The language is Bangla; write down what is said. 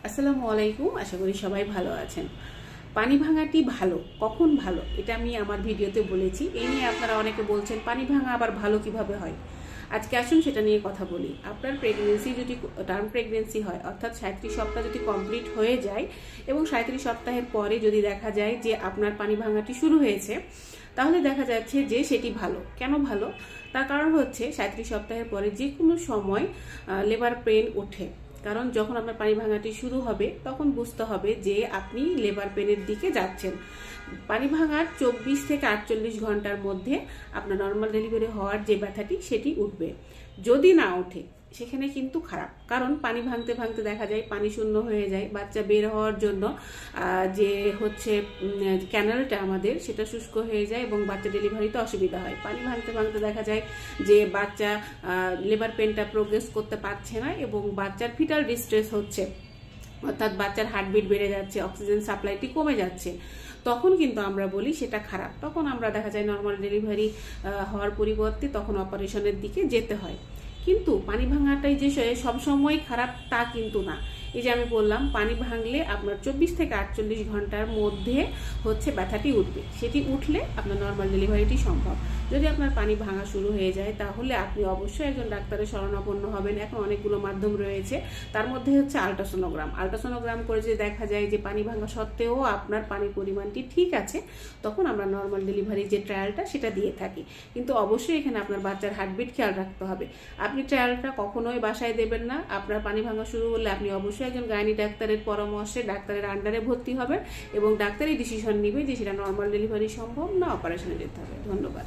আসসালামু আলাইকুম। আশা করি সবাই ভালো আছেন। পানি ভাঙাটি ভালো, কখন ভালো এটা আমি আমার ভিডিওতে বলেছি। এই নিয়ে আপনারা অনেকে বলছেন পানি ভাঙা আবার ভালো কিভাবে হয়। আজকে আসুন সেটা নিয়ে কথা বলি। আপনার প্রেগনেন্সি যদি টার্ম প্রেগনেন্সি হয়, অর্থাৎ 37 সপ্তাহ যদি কমপ্লিট হয়ে যায় এবং 37 সপ্তাহের পরে যদি দেখা যায় যে আপনার পানি ভাঙাটি শুরু হয়েছে, তাহলে দেখা যাচ্ছে যে সেটি ভালো। কেন ভালো? তার কারণ হচ্ছে 37 সপ্তাহের পরে যে কোনো সময় লেবার পেন ওঠে। কারণ যখন আপনার পানি ভাঙাটি শুরু হবে তখন বুঝতে হবে যে আপনি লেবার পেনের দিকে যাচ্ছেন। পানি ভাঙার 24 থেকে 48 ঘন্টার মধ্যে আপনার নর্মাল ডেলিভারি হওয়ার যে ব্যথাটি সেটি উঠবে। যদি না ওঠে সেখানে কিন্তু খারাপ, কারণ পানি ভাঙতে ভাঙতে দেখা যায় পানি শূন্য হয়ে যায়, বাচ্চা বের হওয়ার জন্য যে হচ্ছে ক্যানালটা আমাদের সেটা শুষ্ক হয়ে যায় এবং বাচ্চা ডেলিভারিতে অসুবিধা হয়। পানি ভাঙতে ভাঙতে দেখা যায় যে বাচ্চা লেবার পেনটা প্রোগ্রেস করতে পারছে না এবং বাচ্চার ফিটাল ডিস্ট্রেস হচ্ছে, অর্থাৎ বাচ্চার হার্টবিট বেড়ে যাচ্ছে, অক্সিজেন সাপ্লাইটি কমে যাচ্ছে। তখন কিন্তু আমরা বলি সেটা খারাপ। তখন আমরা দেখা যায় নর্মাল ডেলিভারি হওয়ার পরিবর্তে তখন অপারেশনের দিকে যেতে হয়। কিন্তু পানি ভাঙাটাই যে সবসময় খারাপ তা কিন্তু না। এই যে আমি বললাম পানি ভাঙলে আপনার 24 থেকে 48 ঘন্টার মধ্যে হচ্ছে ব্যথাটি উঠবে। সেটি উঠলে আপনার নর্মাল ডেলিভারিটি সম্ভব। যদি আপনার পানি ভাঙা শুরু হয়ে যায় তাহলে আপনি অবশ্যই একজন ডাক্তারের শরণাপন্ন হবেন। এখন অনেকগুলো মাধ্যম রয়েছে, তার মধ্যে হচ্ছে আল্ট্রাসোনোগ্রাম করে যদি দেখা যায় যে পানি ভাঙা সত্ত্বেও আপনার পানির পরিমাণটি ঠিক আছে, তখন আমরা নর্মাল ডেলিভারি যে ট্রায়ালটা সেটা দিয়ে থাকি। কিন্তু অবশ্যই এখানে আপনার বাচ্চার হার্টবিট খেয়াল রাখতে হবে। আপনি ট্রায়ালটা কখনোই বাসায় দেবেন না। আপনার পানি ভাঙা শুরু হলে আপনি অবশ্যই একজন গাইনি ডাক্তারের পরামর্শে ডাক্তারের আন্ডারে ভর্তি হবেন এবং ডাক্তারই ডিসিশন নিবে যে সেটা নর্মাল ডেলিভারি সম্ভব না অপারেশনে যেতে হবে। ধন্যবাদ।